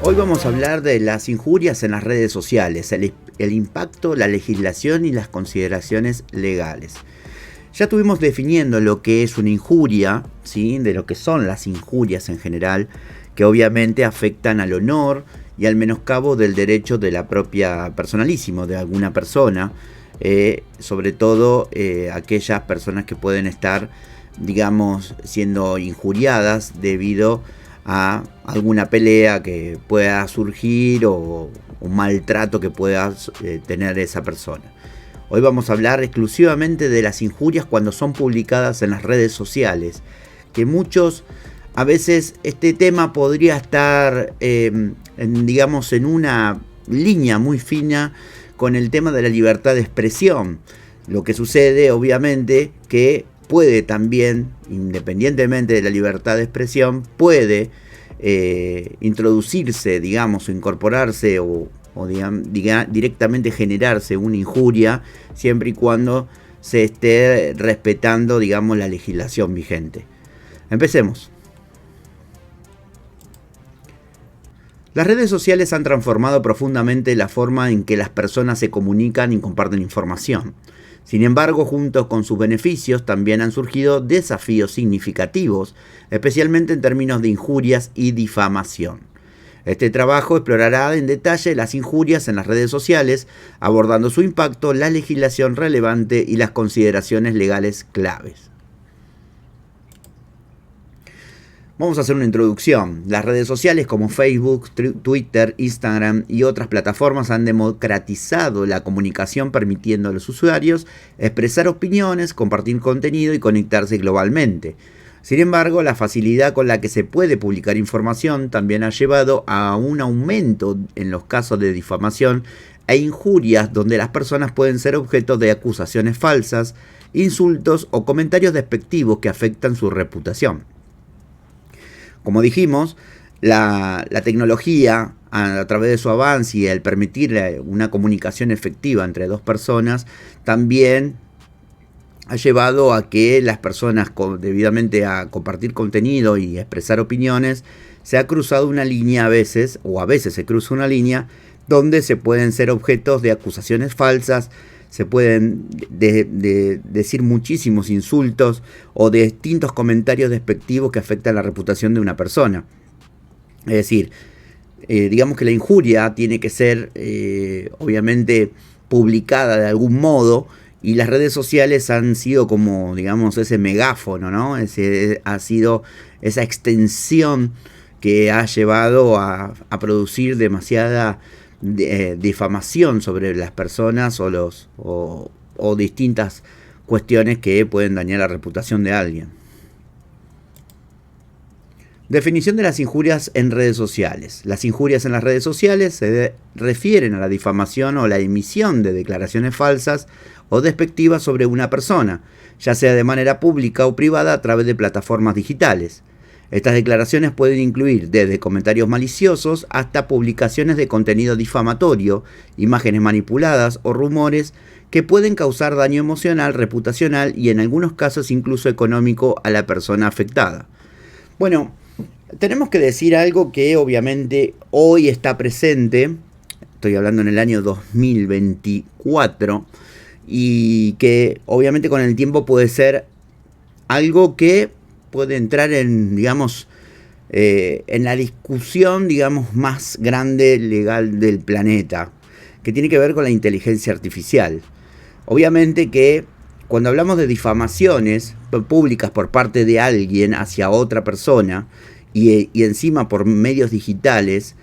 Hoy vamos a hablar de las injurias en las redes sociales, el impacto, la legislación y las consideraciones legales. Ya estuvimos definiendo lo que es una injuria, ¿sí? De lo que son las injurias en general, que obviamente afectan al honor y al menoscabo del derecho de la propia personalísimo de alguna persona, sobre todo aquellas personas que pueden estar, digamos, siendo injuriadas debido a alguna pelea que pueda surgir o un maltrato que pueda tener esa persona. Hoy vamos a hablar exclusivamente de las injurias cuando son publicadas en las redes sociales, que muchos, a veces este tema podría estar, digamos, en una línea muy fina con el tema de la libertad de expresión. Lo que sucede, obviamente, que puede también, independientemente de la libertad de expresión, puede introducirse, digamos, o incorporarse o directamente generarse una injuria, siempre y cuando se esté respetando, digamos, la legislación vigente. Empecemos. Las redes sociales han transformado profundamente la forma en que las personas se comunican y comparten información. Sin embargo, junto con sus beneficios, también han surgido desafíos significativos, especialmente en términos de injurias y difamación. Este trabajo explorará en detalle las injurias en las redes sociales, abordando su impacto, la legislación relevante y las consideraciones legales claves. Vamos a hacer una introducción. Las redes sociales como Facebook, Twitter, Instagram y otras plataformas han democratizado la comunicación, permitiendo a los usuarios expresar opiniones, compartir contenido y conectarse globalmente. Sin embargo, la facilidad con la que se puede publicar información también ha llevado a un aumento en los casos de difamación e injurias, donde las personas pueden ser objeto de acusaciones falsas, insultos o comentarios despectivos que afectan su reputación. Como dijimos, la tecnología, a través de su avance y el permitir una comunicación efectiva entre dos personas, también ha llevado a que las personas, debidamente a compartir contenido y expresar opiniones, se ha cruzado una línea a veces se cruza una línea donde se pueden ser objetos de acusaciones falsas, se pueden decir muchísimos insultos o distintos comentarios despectivos que afectan la reputación de una persona. Es decir, digamos que la injuria tiene que ser obviamente publicada de algún modo, y las redes sociales han sido como, digamos, ese megáfono, ¿no? Ha sido esa extensión que ha llevado a producir demasiada difamación sobre las personas o distintas cuestiones que pueden dañar la reputación de alguien. Definición de las injurias en redes sociales. Las injurias en las redes sociales se refieren a la difamación o la emisión de declaraciones falsas o despectivas sobre una persona, ya sea de manera pública o privada a través de plataformas digitales. Estas declaraciones pueden incluir desde comentarios maliciosos hasta publicaciones de contenido difamatorio, imágenes manipuladas o rumores que pueden causar daño emocional, reputacional y en algunos casos incluso económico a la persona afectada. Bueno, tenemos que decir algo que obviamente hoy está presente, estoy hablando en el año 2024, y que obviamente con el tiempo puede ser algo que puede entrar en, digamos, en la discusión, digamos, más grande legal del planeta, que tiene que ver con la inteligencia artificial. Obviamente que cuando hablamos de difamaciones públicas por parte de alguien hacia otra persona y encima por medios digitales,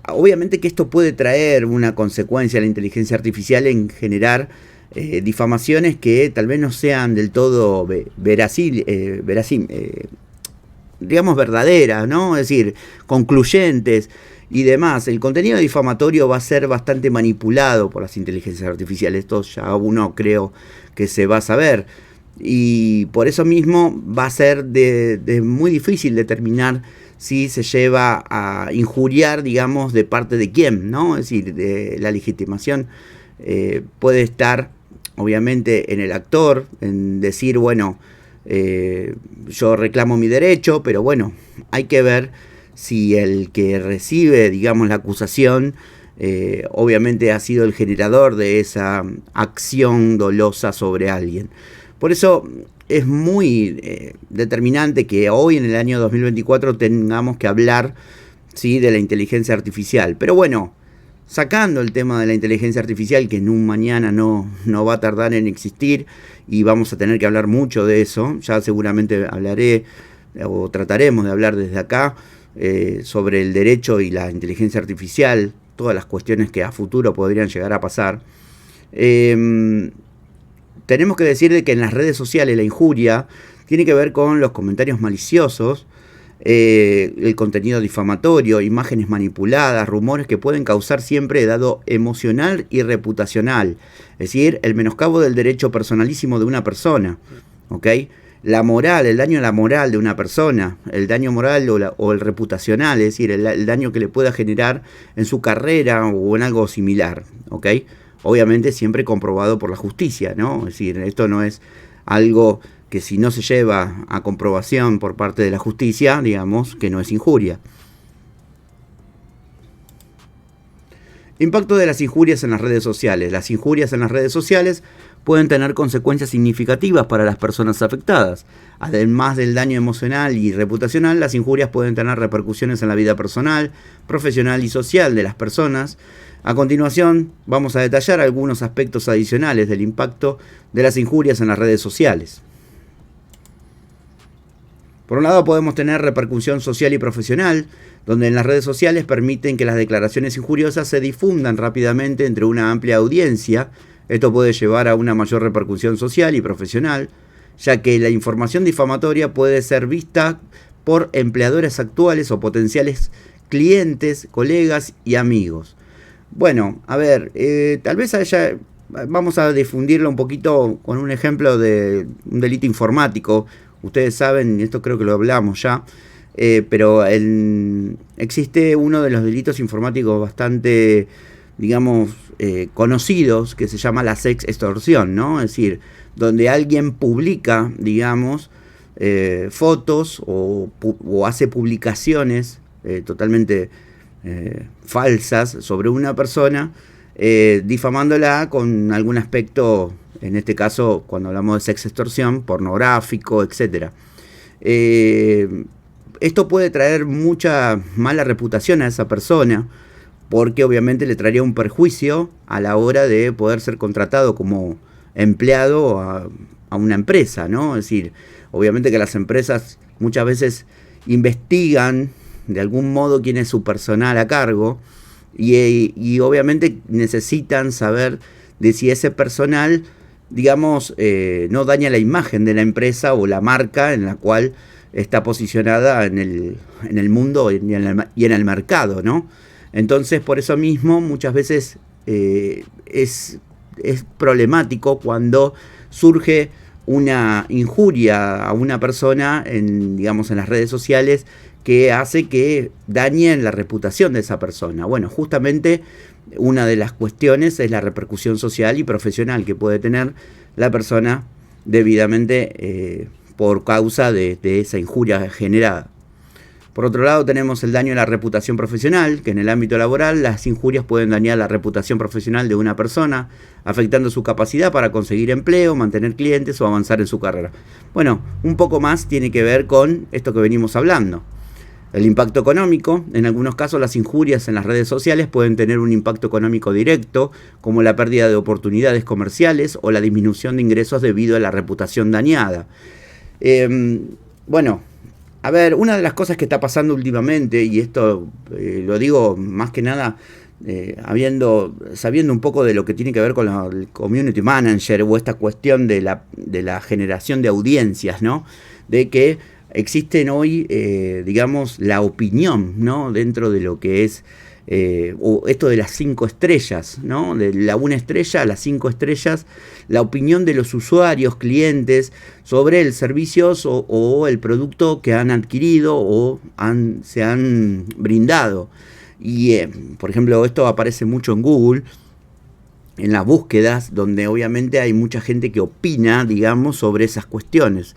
obviamente que esto puede traer una consecuencia a la inteligencia artificial en generar difamaciones que tal vez no sean del todo digamos verdaderas, ¿no? Es decir, concluyentes y demás. El contenido difamatorio va a ser bastante manipulado por las inteligencias artificiales. Esto ya uno creo que se va a saber. Y por eso mismo va a ser de muy difícil determinar si se lleva a injuriar, digamos, de parte de quién, ¿no? Es decir, la legitimación puede estar obviamente en el actor, en decir, bueno, yo reclamo mi derecho, pero bueno, hay que ver si el que recibe, digamos, la acusación, obviamente ha sido el generador de esa acción dolosa sobre alguien. Por eso es muy determinante que hoy en el año 2024 tengamos que hablar, ¿sí?, de la inteligencia artificial. Pero bueno, sacando el tema de la inteligencia artificial, que en un mañana no va a tardar en existir y vamos a tener que hablar mucho de eso, ya seguramente hablaré o trataremos de hablar desde acá sobre el derecho y la inteligencia artificial, todas las cuestiones que a futuro podrían llegar a pasar. Tenemos que decir de que en las redes sociales la injuria tiene que ver con los comentarios maliciosos, el contenido difamatorio, imágenes manipuladas, rumores que pueden causar siempre dado emocional y reputacional, es decir, el menoscabo del derecho personalísimo de una persona, ¿ok? La moral, el daño a la moral de una persona, el daño moral o el reputacional, es decir, el daño que le pueda generar en su carrera o en algo similar, ¿ok? Obviamente siempre comprobado por la justicia, ¿no? Es decir, esto no es algo que si no se lleva a comprobación por parte de la justicia, digamos que no es injuria. Impacto de las injurias en las redes sociales. Las injurias en las redes sociales pueden tener consecuencias significativas para las personas afectadas. Además del daño emocional y reputacional, las injurias pueden tener repercusiones en la vida personal, profesional y social de las personas. A continuación, vamos a detallar algunos aspectos adicionales del impacto de las injurias en las redes sociales. Por un lado, podemos tener repercusión social y profesional, donde en las redes sociales permiten que las declaraciones injuriosas se difundan rápidamente entre una amplia audiencia. Esto puede llevar a una mayor repercusión social y profesional, ya que la información difamatoria puede ser vista por empleadores actuales o potenciales clientes, colegas y amigos. Bueno, a ver, tal vez vamos a difundirlo un poquito con un ejemplo de un delito informático. Ustedes saben, esto creo que lo hablamos ya, pero existe uno de los delitos informáticos bastante, digamos, conocidos, que se llama la sextorsión, ¿no? Es decir, donde alguien publica, digamos, fotos o hace publicaciones totalmente falsas sobre una persona, difamándola con algún aspecto, en este caso, cuando hablamos de sextorsión, pornográfico, etc. Esto puede traer mucha mala reputación a esa persona, porque obviamente le traería un perjuicio a la hora de poder ser contratado como empleado a una empresa, ¿no? Es decir, obviamente que las empresas muchas veces investigan de algún modo quién es su personal a cargo y obviamente necesitan saber de si ese personal, digamos, no daña la imagen de la empresa o la marca en la cual está posicionada en el mundo y en el mercado, ¿no? Entonces, por eso mismo, muchas veces es problemático cuando surge una injuria a una persona digamos, en las redes sociales, que hace que dañen la reputación de esa persona. Bueno, justamente una de las cuestiones es la repercusión social y profesional que puede tener la persona debidamente por causa de esa injuria generada. Por otro lado, tenemos el daño a la reputación profesional, que en el ámbito laboral las injurias pueden dañar la reputación profesional de una persona, afectando su capacidad para conseguir empleo, mantener clientes o avanzar en su carrera. Bueno, un poco más tiene que ver con esto que venimos hablando. El impacto económico. En algunos casos las injurias en las redes sociales pueden tener un impacto económico directo, como la pérdida de oportunidades comerciales o la disminución de ingresos debido a la reputación dañada. Bueno, a ver, una de las cosas que está pasando últimamente, y esto lo digo más que nada sabiendo un poco de lo que tiene que ver con el community manager o esta cuestión de la generación de audiencias, ¿no? De que existen hoy, digamos, la opinión, ¿no? Dentro de lo que es o esto de las 5 estrellas, ¿no? De la 1 estrella a las 5 estrellas, la opinión de los usuarios, clientes, sobre el servicio o el producto que han adquirido o se han brindado. Y, por ejemplo, esto aparece mucho en Google, en las búsquedas, donde obviamente hay mucha gente que opina, digamos, sobre esas cuestiones.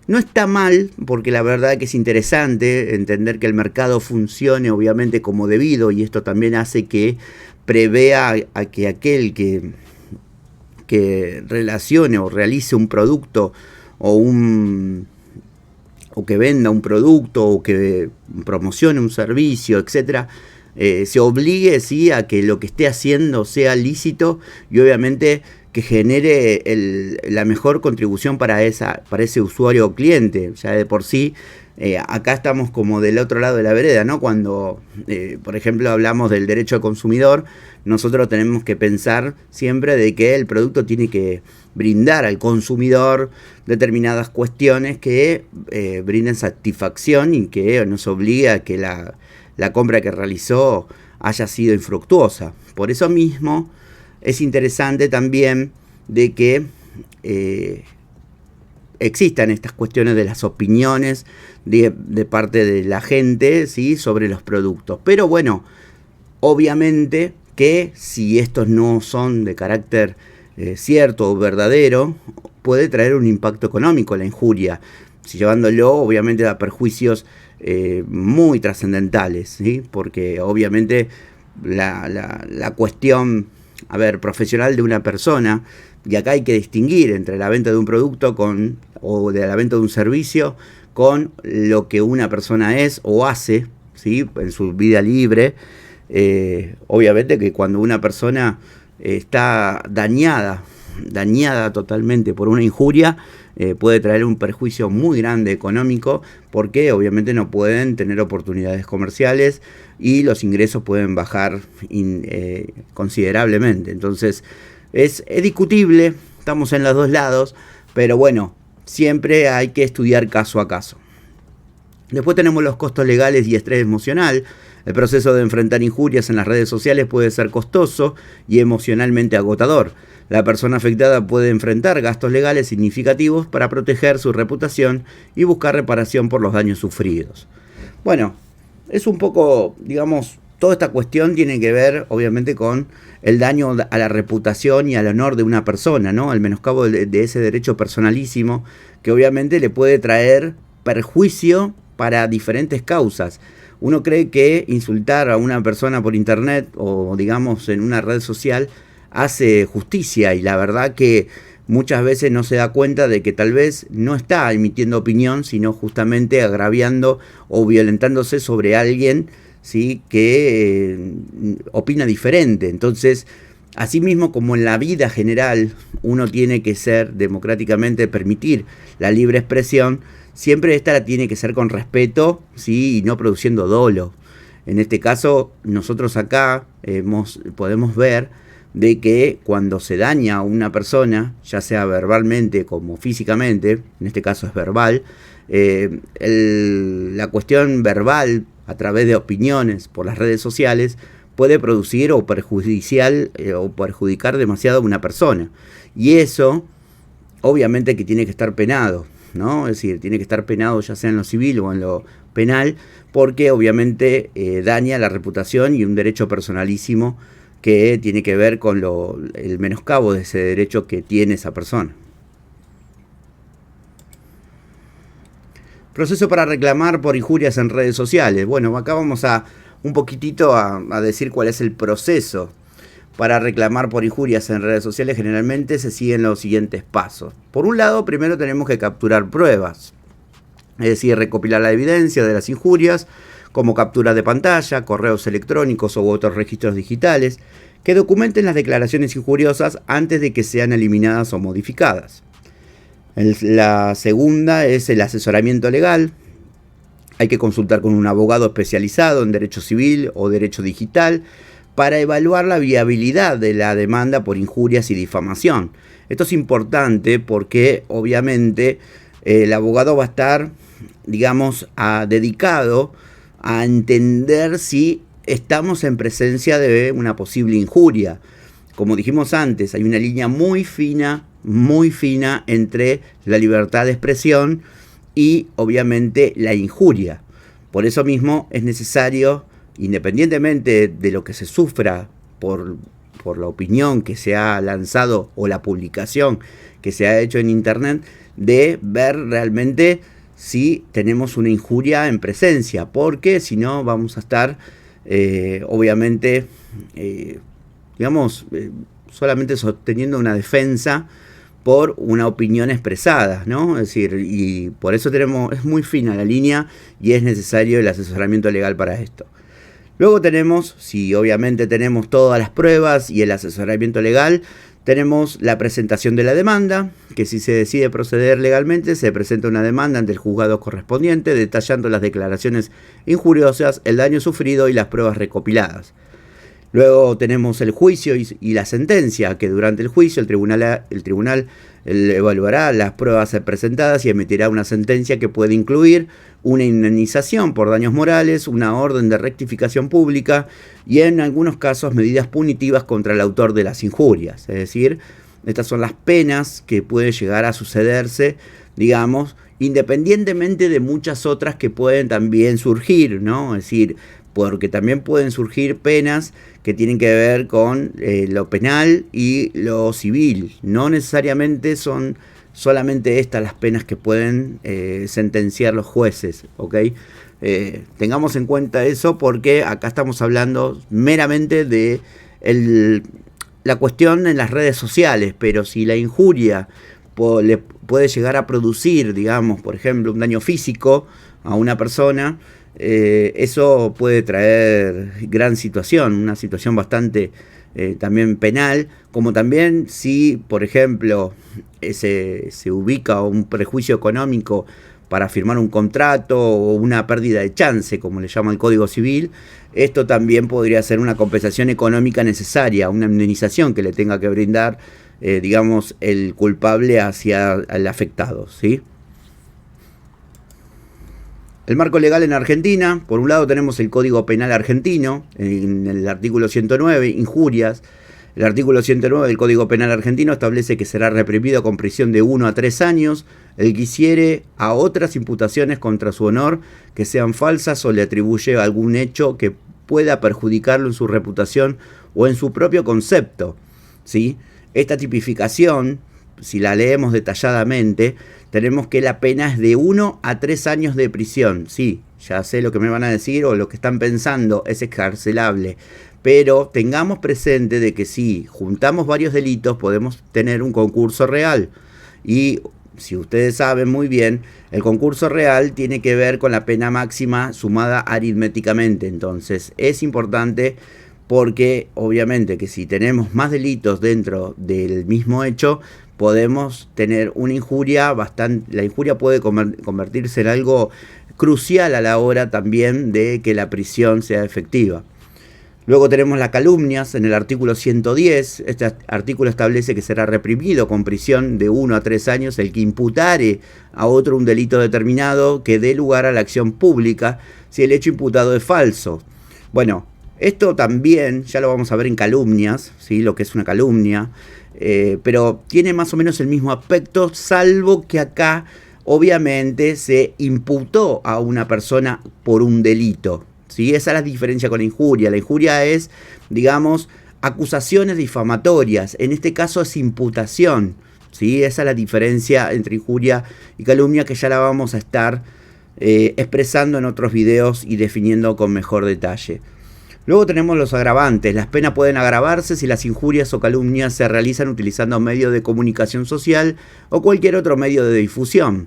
No está mal, porque la verdad que es interesante entender que el mercado funcione obviamente como debido, y esto también hace que prevea a que aquel que relacione o realice un producto o o que venda un producto o que promocione un servicio, etcétera, se obligue, ¿sí?, a que lo que esté haciendo sea lícito y obviamente que genere la mejor contribución para ese usuario o cliente. Ya de por sí, acá estamos como del otro lado de la vereda, ¿no? Cuando, por ejemplo, hablamos del derecho al consumidor, nosotros tenemos que pensar siempre de que el producto tiene que brindar al consumidor determinadas cuestiones que brinden satisfacción y que nos obligue a que la compra que realizó haya sido infructuosa. Por eso mismo es interesante también de que existan estas cuestiones de las opiniones de parte de la gente, ¿sí?, sobre los productos. Pero bueno, obviamente que si estos no son de carácter cierto o verdadero, puede traer un impacto económico la injuria, si llevándolo obviamente a perjuicios muy trascendentales, ¿sí? Porque obviamente la cuestión, a ver, profesional de una persona, y acá hay que distinguir entre la venta de un producto o de la venta de un servicio con lo que una persona es o hace, ¿sí?, en su vida libre. Obviamente que cuando una persona está dañada totalmente por una injuria, puede traer un perjuicio muy grande económico, porque obviamente no pueden tener oportunidades comerciales y los ingresos pueden bajar considerablemente. Entonces es discutible, estamos en los dos lados, pero bueno, siempre hay que estudiar caso a caso. Después tenemos los costos legales y estrés emocional. El proceso de enfrentar injurias en las redes sociales puede ser costoso y emocionalmente agotador. La persona afectada puede enfrentar gastos legales significativos para proteger su reputación y buscar reparación por los daños sufridos. Bueno, es un poco, digamos, toda esta cuestión tiene que ver, obviamente, con el daño a la reputación y al honor de una persona, ¿no? El menoscabo de ese derecho personalísimo, que obviamente le puede traer perjuicio para diferentes causas. Uno cree que insultar a una persona por internet o, digamos, en una red social hace justicia, y la verdad que muchas veces no se da cuenta de que tal vez no está emitiendo opinión, sino justamente agraviando o violentándose sobre alguien, ¿sí?, que opina diferente. Entonces, asimismo como en la vida general uno tiene que ser democráticamente, permitir la libre expresión, siempre esta tiene que ser con respeto, ¿sí?, y no produciendo dolo. En este caso, nosotros acá podemos ver de que cuando se daña a una persona, ya sea verbalmente como físicamente, en este caso es verbal, la cuestión verbal a través de opiniones por las redes sociales puede producir o perjudicar demasiado a una persona. Y eso, obviamente que tiene que estar penado, ¿no? Es decir, tiene que estar penado ya sea en lo civil o en lo penal, porque obviamente daña la reputación y un derecho personalísimo que tiene que ver con el menoscabo de ese derecho que tiene esa persona. Proceso para reclamar por injurias en redes sociales. Bueno, acá vamos a un poquitito a decir cuál es el proceso para reclamar por injurias en redes sociales. Generalmente se siguen los siguientes pasos. Por un lado, primero tenemos que capturar pruebas, es decir, recopilar la evidencia de las injurias, como captura de pantalla, correos electrónicos u otros registros digitales, que documenten las declaraciones injuriosas antes de que sean eliminadas o modificadas. La segunda es el asesoramiento legal. Hay que consultar con un abogado especializado en derecho civil o derecho digital para evaluar la viabilidad de la demanda por injurias y difamación. Esto es importante porque obviamente el abogado va a estar, digamos, dedicado a entender si estamos en presencia de una posible injuria. Como dijimos antes, hay una línea muy fina entre la libertad de expresión y obviamente la injuria. Por eso mismo es necesario, independientemente de lo que se sufra por por la opinión que se ha lanzado o la publicación que se ha hecho en internet, de ver realmente si tenemos una injuria en presencia, porque si no vamos a estar obviamente solamente sosteniendo una defensa por una opinión expresada, ¿no? Es decir, y por eso es muy fina la línea y es necesario el asesoramiento legal para esto. Luego tenemos, si obviamente tenemos todas las pruebas y el asesoramiento legal, tenemos la presentación de la demanda, que si se decide proceder legalmente, se presenta una demanda ante el juzgado correspondiente, detallando las declaraciones injuriosas, el daño sufrido y las pruebas recopiladas. Luego tenemos el juicio y la sentencia, que durante el juicio el tribunal evaluará las pruebas presentadas y emitirá una sentencia que puede incluir una indemnización por daños morales, una orden de rectificación pública y en algunos casos medidas punitivas contra el autor de las injurias. Es decir, estas son las penas que pueden llegar a sucederse, digamos, independientemente de muchas otras que pueden también surgir, ¿no? Es decir, porque también pueden surgir penas que tienen que ver con lo penal y lo civil. No necesariamente son solamente estas las penas que pueden sentenciar los jueces, ¿ok? Tengamos en cuenta eso porque acá estamos hablando meramente de la cuestión en las redes sociales, pero si la injuria le puede llegar a producir, digamos, por ejemplo, un daño físico a una persona, eso puede traer gran situación, una situación bastante también penal, como también si, por ejemplo, se ubica un prejuicio económico para firmar un contrato o una pérdida de chance, como le llama el Código Civil, esto también podría ser una compensación económica necesaria, una indemnización que le tenga que brindar, digamos, el culpable hacia el afectado, ¿sí? El marco legal en Argentina, por un lado tenemos el Código Penal argentino, en el artículo 109, injurias. El artículo 109 del Código Penal argentino establece que será reprimido con prisión de 1 a 3 años el que hiciere a otras imputaciones contra su honor que sean falsas o le atribuye algún hecho que pueda perjudicarlo en su reputación o en su propio concepto, ¿sí? Esta tipificación, si la leemos detalladamente, tenemos que la pena es de 1 a 3 años de prisión. Sí, ya sé lo que me van a decir o lo que están pensando, es excarcelable. Pero tengamos presente de que si juntamos varios delitos podemos tener un concurso real. Y si ustedes saben muy bien, el concurso real tiene que ver con la pena máxima sumada aritméticamente. Entonces es importante porque obviamente que si tenemos más delitos dentro del mismo hecho, podemos tener una injuria la injuria puede convertirse en algo crucial a la hora también de que la prisión sea efectiva. Luego tenemos las calumnias en el artículo 110. Este artículo establece que será reprimido con prisión de 1 a 3 años el que imputare a otro un delito determinado que dé lugar a la acción pública si el hecho imputado es falso. Bueno, esto también ya lo vamos a ver en calumnias, ¿sí? Lo que es una calumnia. Pero tiene más o menos el mismo aspecto, salvo que acá obviamente se imputó a una persona por un delito, ¿sí? Esa es la diferencia con la injuria. La injuria es, digamos, acusaciones difamatorias. En este caso es imputación, ¿sí? Esa es la diferencia entre injuria y calumnia, que ya la vamos a estar expresando en otros videos y definiendo con mejor detalle. Luego tenemos los agravantes. Las penas pueden agravarse si las injurias o calumnias se realizan utilizando medios de comunicación social o cualquier otro medio de difusión.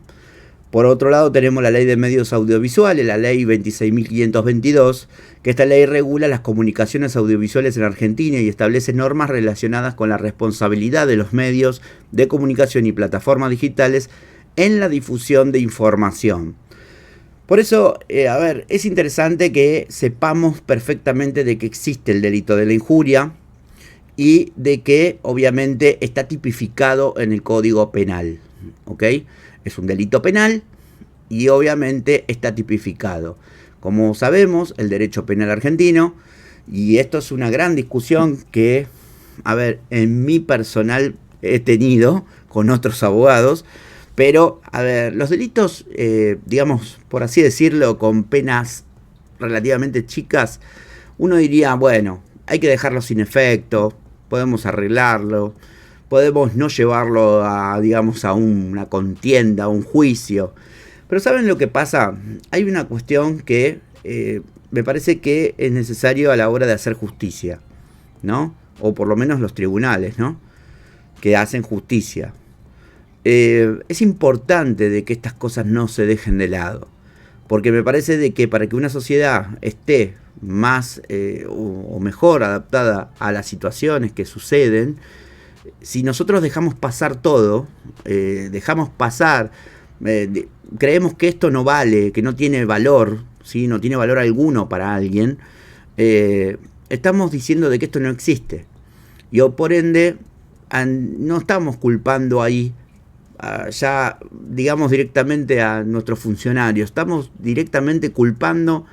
Por otro lado tenemos la Ley de Medios Audiovisuales, la Ley 26.522, que esta ley regula las comunicaciones audiovisuales en Argentina y establece normas relacionadas con la responsabilidad de los medios de comunicación y plataformas digitales en la difusión de información. Por eso, es interesante que sepamos perfectamente de que existe el delito de la injuria y de que obviamente está tipificado en el Código Penal, ¿ok? Es un delito penal y obviamente está tipificado. Como sabemos, el derecho penal argentino, y esto es una gran discusión que, en mi personal he tenido con otros abogados. Pero, los delitos, digamos, por así decirlo, con penas relativamente chicas, uno diría, bueno, hay que dejarlos sin efecto, podemos arreglarlo, podemos no llevarlo a, digamos, a una contienda, a un juicio. Pero ¿saben lo que pasa? Hay una cuestión que me parece que es necesario a la hora de hacer justicia, ¿no? O por lo menos los tribunales, ¿no? Que hacen justicia. Es importante de que estas cosas no se dejen de lado, porque me parece de que para que una sociedad esté más o mejor adaptada a las situaciones que suceden, si nosotros dejamos pasar todo, dejamos pasar, creemos que esto no vale, que no tiene valor, ¿sí? No tiene valor alguno para alguien, estamos diciendo de que esto no existe. Y por ende, no estamos culpando ahí ya, digamos, directamente a nuestros funcionarios, estamos directamente culpando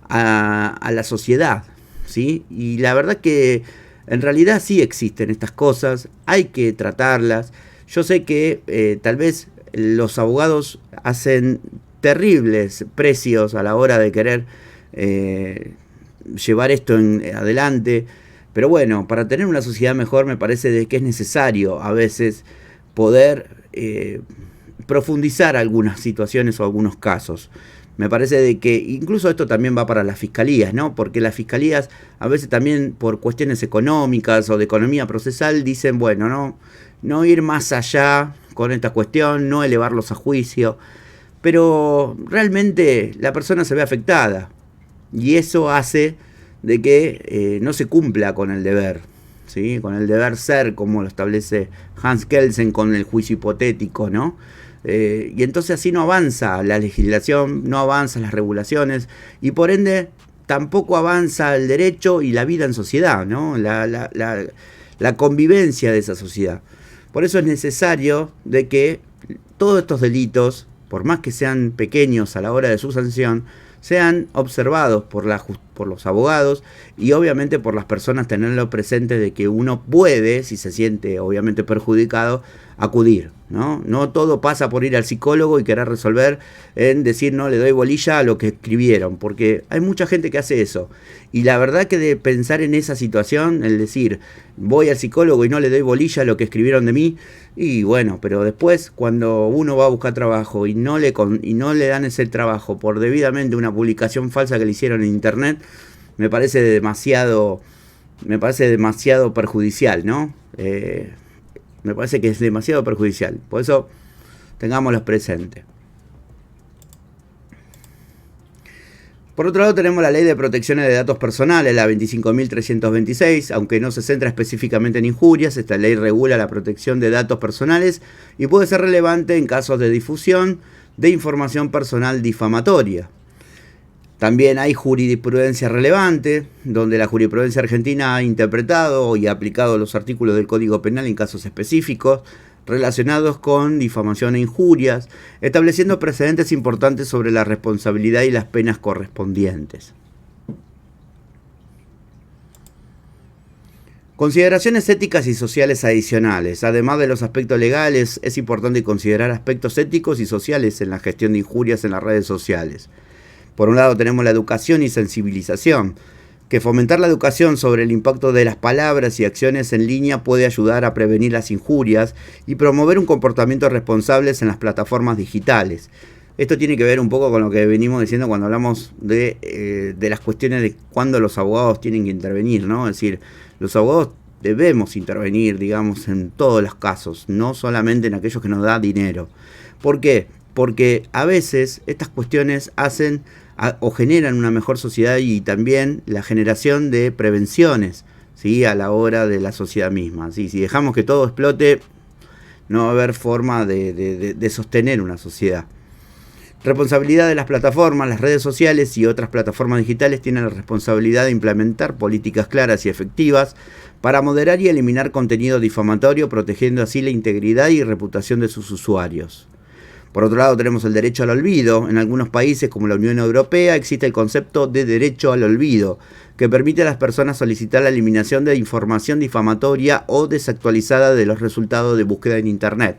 a la sociedad, ¿sí? Y la verdad que en realidad sí existen estas cosas, hay que tratarlas. Yo sé que tal vez los abogados hacen terribles precios a la hora de querer llevar esto adelante, pero bueno, para tener una sociedad mejor me parece de que es necesario a veces poder profundizar algunas situaciones o algunos casos. Me parece de que incluso esto también va para las fiscalías, ¿no? Porque las fiscalías a veces también por cuestiones económicas o de economía procesal dicen, bueno, no ir más allá con esta cuestión, no elevarlos a juicio, pero realmente la persona se ve afectada y eso hace de que no se cumpla con el deber, ¿sí? Con el deber ser, como lo establece Hans Kelsen con el juicio hipotético, ¿no? Y entonces así no avanza la legislación, no avanzan las regulaciones y por ende tampoco avanza el derecho y la vida en sociedad, ¿no? La convivencia de esa sociedad. Por eso es necesario de que todos estos delitos, por más que sean pequeños a la hora de su sanción, sean observados por los abogados y obviamente por las personas, tenerlo presente de que uno puede, si se siente obviamente perjudicado, acudir, ¿no? No todo pasa por ir al psicólogo y querer resolver en decir no le doy bolilla a lo que escribieron, porque hay mucha gente que hace eso. Y la verdad que de pensar en esa situación, el decir voy al psicólogo y no le doy bolilla a lo que escribieron de mí, y bueno, pero después cuando uno va a buscar trabajo y no le dan ese trabajo por debidamente una publicación falsa que le hicieron en internet, me parece demasiado perjudicial, ¿no? Me parece que es demasiado perjudicial. Por eso, tengámoslos presentes. Por otro lado, tenemos la Ley de Protección de Datos Personales, la 25.326. Aunque no se centra específicamente en injurias, esta ley regula la protección de datos personales y puede ser relevante en casos de difusión de información personal difamatoria. También hay jurisprudencia relevante, donde la jurisprudencia argentina ha interpretado y aplicado los artículos del Código Penal en casos específicos relacionados con difamación e injurias, estableciendo precedentes importantes sobre la responsabilidad y las penas correspondientes. Consideraciones éticas y sociales adicionales. Además de los aspectos legales, es importante considerar aspectos éticos y sociales en la gestión de injurias en las redes sociales. Por un lado tenemos la educación y sensibilización, que fomentar la educación sobre el impacto de las palabras y acciones en línea puede ayudar a prevenir las injurias y promover un comportamiento responsable en las plataformas digitales. Esto tiene que ver un poco con lo que venimos diciendo cuando hablamos de las cuestiones de cuándo los abogados tienen que intervenir, ¿no? Es decir, los abogados debemos intervenir, digamos, en todos los casos, no solamente en aquellos que nos da dinero. ¿Por qué? Porque a veces estas cuestiones hacen o generan una mejor sociedad y también la generación de prevenciones, ¿sí? A la hora de la sociedad misma, ¿sí? Si dejamos que todo explote, no va a haber forma de sostener una sociedad. Responsabilidad de las plataformas. Las redes sociales y otras plataformas digitales tienen la responsabilidad de implementar políticas claras y efectivas para moderar y eliminar contenido difamatorio, protegiendo así la integridad y reputación de sus usuarios. Por otro lado, tenemos el derecho al olvido. En algunos países, como la Unión Europea, existe el concepto de derecho al olvido, que permite a las personas solicitar la eliminación de información difamatoria o desactualizada de los resultados de búsqueda en Internet.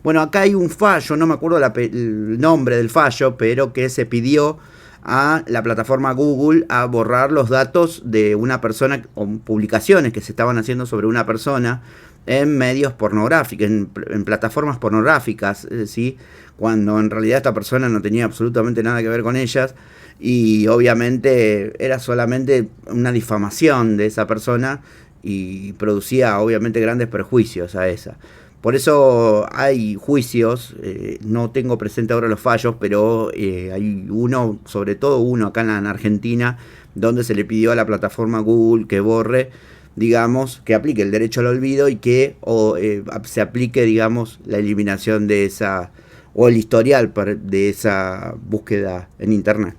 Bueno, acá hay un fallo, no me acuerdo el nombre del fallo, pero que se pidió a la plataforma Google a borrar los datos de una persona o publicaciones que se estaban haciendo sobre una persona en medios pornográficos, en plataformas pornográficas, ¿sí? Cuando en realidad esta persona no tenía absolutamente nada que ver con ellas y obviamente era solamente una difamación de esa persona y producía obviamente grandes perjuicios a esa. Por eso hay juicios, no tengo presente ahora los fallos, pero hay uno, sobre todo uno acá en Argentina, donde se le pidió a la plataforma Google que borre, digamos, que aplique el derecho al olvido y que se aplique, digamos, la eliminación de esa, o el historial de esa búsqueda en Internet.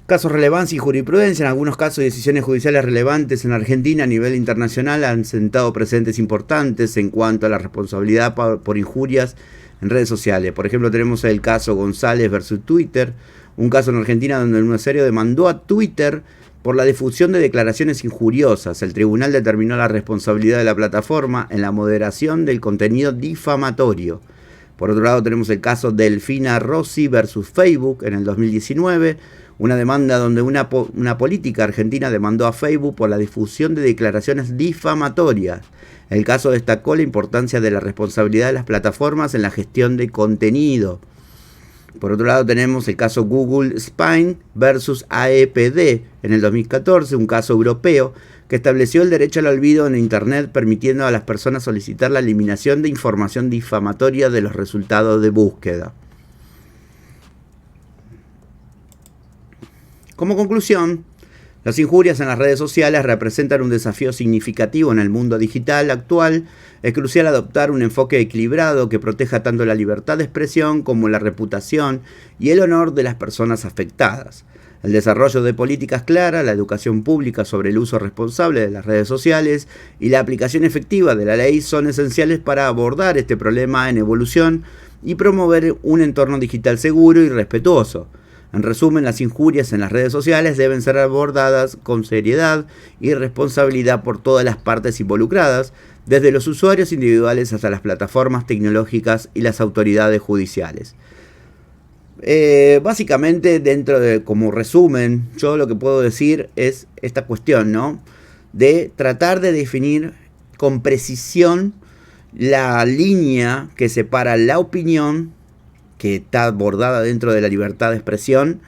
Casos, relevancia y jurisprudencia. En algunos casos, decisiones judiciales relevantes en Argentina a nivel internacional han sentado precedentes importantes en cuanto a la responsabilidad por injurias en redes sociales. Por ejemplo, tenemos el caso González versus Twitter, un caso en Argentina donde un usuario demandó a Twitter por la difusión de declaraciones injuriosas. El tribunal determinó la responsabilidad de la plataforma en la moderación del contenido difamatorio. Por otro lado, tenemos el caso Delfina Rossi versus Facebook en el 2019, una demanda donde una política argentina demandó a Facebook por la difusión de declaraciones difamatorias. El caso destacó la importancia de la responsabilidad de las plataformas en la gestión de contenido. Por otro lado, tenemos el caso Google Spain versus AEPD en el 2014, un caso europeo que estableció el derecho al olvido en Internet, permitiendo a las personas solicitar la eliminación de información difamatoria de los resultados de búsqueda. Como conclusión, las injurias en las redes sociales representan un desafío significativo en el mundo digital actual. Es crucial adoptar un enfoque equilibrado que proteja tanto la libertad de expresión como la reputación y el honor de las personas afectadas. El desarrollo de políticas claras, la educación pública sobre el uso responsable de las redes sociales y la aplicación efectiva de la ley son esenciales para abordar este problema en evolución y promover un entorno digital seguro y respetuoso. En resumen, las injurias en las redes sociales deben ser abordadas con seriedad y responsabilidad por todas las partes involucradas, desde los usuarios individuales hasta las plataformas tecnológicas y las autoridades judiciales. Básicamente, como resumen, yo lo que puedo decir es esta cuestión, ¿no? De tratar de definir con precisión la línea que separa la opinión que está abordada dentro de la libertad de expresión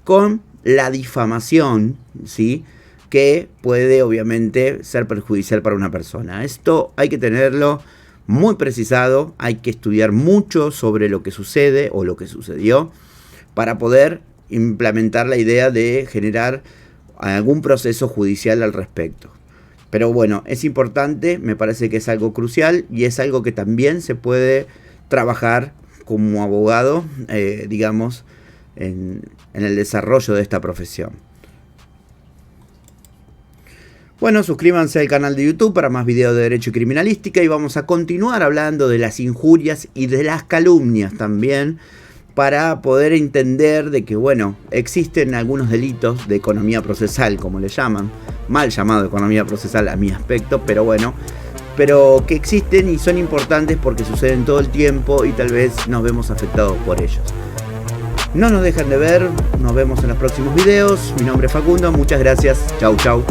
con la difamación, ¿sí? Que puede obviamente ser perjudicial para una persona. Esto hay que tenerlo muy precisado, hay que estudiar mucho sobre lo que sucede o lo que sucedió para poder implementar la idea de generar algún proceso judicial al respecto. Pero bueno, es importante, me parece que es algo crucial y es algo que también se puede trabajar como abogado, digamos, en el desarrollo de esta profesión. Bueno, suscríbanse al canal de YouTube para más videos de Derecho y Criminalística y vamos a continuar hablando de las injurias y de las calumnias también, para poder entender de que, bueno, existen algunos delitos de economía procesal, como le llaman, mal llamado economía procesal a mi aspecto, pero bueno, pero que existen y son importantes porque suceden todo el tiempo y tal vez nos vemos afectados por ellos. No nos dejan de ver, nos vemos en los próximos videos. Mi nombre es Facundo, muchas gracias, chau chau.